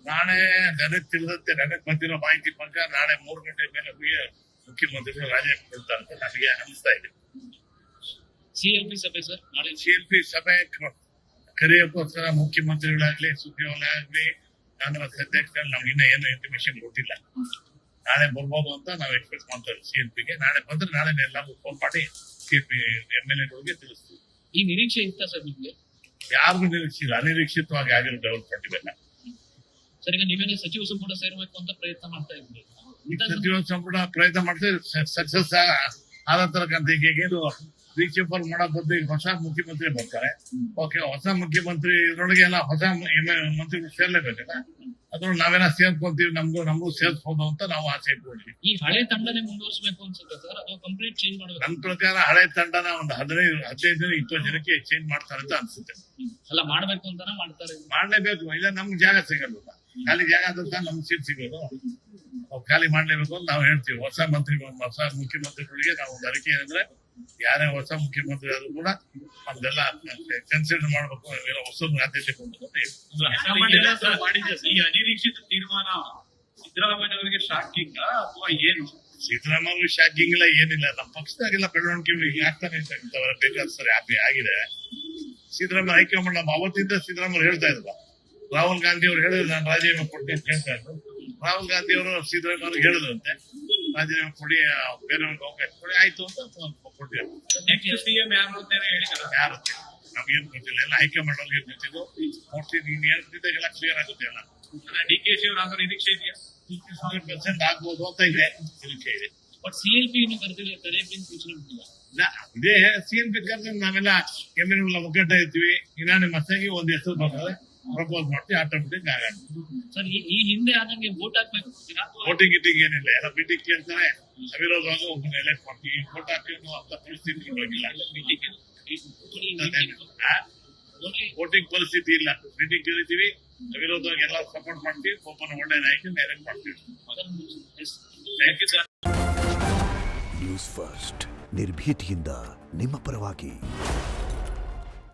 ನಾಳೆ ನನಗೆ ತಿಳಿದಂತೆ ನನಗೆ ಬಂದಿರೋ ಮಾಹಿತಿ ಪ್ರಕಾರ ನಾಳೆ 3 ಗಂಟೆ ಮೇಲೆ ಮುಖ್ಯಮಂತ್ರಿಗಳು ರಾಜೀನಾಮೆ ಕೊಡ್ತಾರೆ ಅಂತ ನನಗೆ ಅನಿಸ್ತಾ ಇದೆ. ಸಿಎಲ್ಪಿ ಸಭೆ ಸರ್, ನಾಳೆ ಸಿಎಲ್ಪಿ ಸಭೆ ಕರೆಯೋಕ್ಕೋಸ್ಕರ ಮುಖ್ಯಮಂತ್ರಿಗಳಾಗ್ಲಿ ಸುದ್ದಿಗಳಾಗ್ಲಿ ಕಾಂಗ್ರೆಸ್ ಅಧ್ಯಕ್ಷರು ನಮ್ಗೆ ಇನ್ನೂ ಏನು ಇನ್ಫಾರ್ಮೇಶನ್ ಕೊಟ್ಟಿಲ್ಲ. ನಾಳೆ ಬರ್ಬೋದು ಅಂತ ನಾವು ಎಕ್ಸ್ಪೆಕ್ಟ್ ಮಾಡ್ತಾ ಇದ್ದೀವಿ. ಸಿಎಲ್ಪಿಗೆ ನಾಳೆ ಬಂದ್ರೆ ನಾಳೆ ಎಲ್ಲರೂ ಫೋನ್ ಮಾಡಿ ಸಿಎಲ್ಪಿ MLAಗಳಿಗೆ ತಿಳಿಸ್ತೀವಿ. ಈ ನಿರೀಕ್ಷೆ ಇತ್ತ ಸರ್ ನಿಮ್ಗೆ? ಯಾರಿಗೂ ನಿರೀಕ್ಷಿಲ್ಲ, ಅನಿರೀಕ್ಷಿತವಾಗಿ ಆಗಿರೋ ಡೆವಲಪ್ಮೆಂಟ್ ಇವೆಲ್ಲ. ಸರ್, ಈಗ ನೀವೇನು ಸಚಿವ ಸಂಪುಟ ಸೇರಬೇಕು ಅಂತ ಪ್ರಯತ್ನ ಮಾಡ್ತಾ ಇದ್ರಿ. ಸಚಿವ ಸಂಪುಟ ಪ್ರಯತ್ನ ಮಾಡ್ತೀವಿ, ಸಕ್ಸಸ್ ಆದಂತರಕ್ಕಂತ ಈಗ ರೀಚೇಬಲ್ ಮಾಡೋ ಬದ್ದು ಈಗ ಹೊಸ ಮುಖ್ಯಮಂತ್ರಿ ಬರ್ತಾರೆ. ಓಕೆ, ಹೊಸ ಮುಖ್ಯಮಂತ್ರಿ ಇದ್ರೊಳಗೆ ಎಲ್ಲ ಹೊಸ ಮಂತ್ರಿಗಳು ಸೇರ್ಲೇಬೇಕಲ್ಲ. ಅದ್ರೊಳಗೆ ನಾವೆಲ್ಲ ಸೇರ್ಕೊಂತೀವಿ, ನಮಗೂ ಸೇರ್ಸ್ಬೋದು ಅಂತ ನಾವು ಆಸೆ ಇಟ್ಕೊಂಡಿದ್ವಿ. ಈ ಹಳೆ ತಂಡನೇ ಮುಂದುವರಿಸಬೇಕು ಅನ್ಸುತ್ತೆ ಸರ್, ಅದು ಕಂಪ್ಲೀಟ್ ಚೇಂಜ್ ಮಾಡಬೇಕು? ನನ್ನ ಪ್ರಕಾರ ಹಳೆ ತಂಡನ ಒಂದು 15-20 ಜನಕ್ಕೆ ಚೇಂಜ್ ಮಾಡ್ತಾರೆ ಅಂತ ಅನ್ಸುತ್ತೆ. ಅಲ್ಲ, ಮಾಡ್ಬೇಕು ಅಂತಾನೆ ಮಾಡ್ತಾರೆ. ಮಾಡ್ಲೇಬೇಕು, ಇಲ್ಲ ನಮ್ಗೆ ಜಾಗ ಸಿಗಲ್ಲ. ಖಾಲಿ ಜಾಗ ಅಂತ ನಮ್ಗೆ ಸೀಟ್ ಸಿಗೋದು. ಖಾಲಿ ಮಾಡ್ಲೇಬೇಕು ಅಂತ ನಾವು ಹೇಳ್ತೀವಿ. ಹೊಸ ಮುಖ್ಯಮಂತ್ರಿಗಳಿಗೆ ನಾವು ಒಂದು ಅರಿಕೆ ಏನಂದ್ರೆ, ಯಾರೇ ಹೊಸ ಮುಖ್ಯಮಂತ್ರಿ ಆದ್ರೂ ಕೂಡ ಅದೆಲ್ಲ ಕನ್ಸಿಡರ್ ಮಾಡ್ಬೇಕು, ಹೊಸ ಆದ್ಯತೆ ಕೊಡಬೇಕು. ಈ ಅನಿರೀಕ್ಷಿತ ತೀರ್ಮಾನ ಸಿದ್ದರಾಮಯ್ಯ ಅವರಿಗೆ ಶಾಕಿಂಗ್ ಅಥವಾ ಏನು? ಸಿದ್ದರಾಮಯ್ಯ ಶಾಕಿಂಗ್ ಇಲ್ಲ, ಏನಿಲ್ಲ. ನಮ್ಮ ಪಕ್ಷದಾಗೆಲ್ಲ ಬೆಳವಣಿಗೆ ಆಗ್ತಾನೆ ಬೇಕಾದ ಸರಿ ಆಗಿದೆ. ಸಿದ್ದರಾಮಯ್ಯ ಹೈಕಮಾಂಡ್ ನಮ್ಮ ಅವತ್ತಿಂದ ಸಿದ್ದರಾಮಯ್ಯ ಹೇಳ್ತಾ ಇದ್ರು. ರಾಹುಲ್ ಗಾಂಧಿ ಅವರು ಹೇಳಿದ್ರು ನಾನು ರಾಜೀನಾಮೆ ಕೊಡ್ತೀನಿ ಅಂತ ಹೇಳ್ತಾ ಇದ್ರು. ರಾಹುಲ್ ಗಾಂಧಿ ಅವರು ಸಿದ್ದರಾಮಯ್ಯ ಅವ್ರಿಗೆ ಹೇಳಿದ್ರಂತೆ ರಾಜೀನಾಮೆ ಕೊಡಿ, ಬೇರೆಯವ್ರಿಗೆ ಅವಕಾಶ ಕೊಡಿ, ಆಯ್ತು ಅಂತ ಕೊಟ್ಟಿದ್ದಾರೆ. ನೆಕ್ಸ್ಟ್ ಸಿಎಂ ಯಾರು ಅಂತ ಹೇಳಿದಾರೆ? ಯಾರು ನಮ್ಗೇನು ಗೊತ್ತಿಲ್ಲ, ಎಲ್ಲ ಹೈಕಮಾಂಡ್ ಅವ್ರಿಗೆ ಗೊತ್ತಿದ್ದು. ಮೋಸ್ಟ್ಲಿ ನೀನ್ ಹೇಳ್ತಿದ್ದಾಗೆಲ್ಲ ಕ್ಲಿಯರ್ ಆಗುತ್ತೆ. ಎಲ್ಲ DKC ಅವ್ರ ಆಗೋ ನಿರೀಕ್ಷೆ ಇದೆಯಾ? 100% ಆಗ್ಬೋದು ಅಂತ ಇದೆ, ನಿರೀಕ್ಷೆ ಇದೆ. ಬಟ್ ಸಿಎಲ್ಪಿ ಇನ್ನು ಕರೆಯಕ್ಕೆ ಸೂಚನೆ ಬಿಟ್ಟಿಲ್ಲ. ಇದೇ ಸಿಎಂ ಬೇಕಾದ್ರೆ ನಾವೆಲ್ಲ MLA ಒಗ್ಗಟ್ಟ ಇರ್ತೀವಿ. ಇನ್ನಾಗಿ ಒಂದ್ ಹೆಸರು ಬರ್ತದೆ, ಪ್ರಪೋಸ್ ಮಾಡ್ತೀವಿ, ಆಟೋಮೆಟಿಕ್ ಆಗಲ್ಲ. ಸರ್, ಈ ಹಿಂದೆ ಆದಂಗೆ ವೋಟ್ ಹಾಕ್ಬೇಕು? ವೋಟಿಂಗ್ ಗಿಟ್ಟಿಂಗ್ ಏನಿಲ್ಲ, ಎಲ್ಲ ಮೀಟಿಂಗ್ ಕೇಳ್ತಾರೆ, ಅವಿರೋಧವಾಗಿ ಒಬ್ಬನ ಎಲೆಕ್ಟ್ ಮಾಡ್ತೀವಿ. ವೋಟ್ ಹಾಕಿ ಅಂತ ಪರಿಸ್ಥಿತಿ ಇವಾಗಿಲ್ಲ. ವೋಟಿಂಗ್ ಪರಿಸ್ಥಿತಿ ಇಲ್ಲ. ಮೀಟಿಂಗ್ ಕರಿತೀವಿ, ಅವಿರೋಧವಾಗಿ ಎಲ್ಲ ಸಪೋರ್ಟ್ ಮಾಡ್ತೀವಿ, ಒಬ್ಬನ ಒಳ್ಳೆ ನಾಯಕನ ಎಲೆಕ್ಟ್ ಮಾಡ್ತೀವಿ. ನ್ಯೂಸ್ ಫಸ್ಟ್, ನಿರ್ಭೀತಿಯಿಂದ ನಿಮ್ಮ ಪರವಾಗಿ.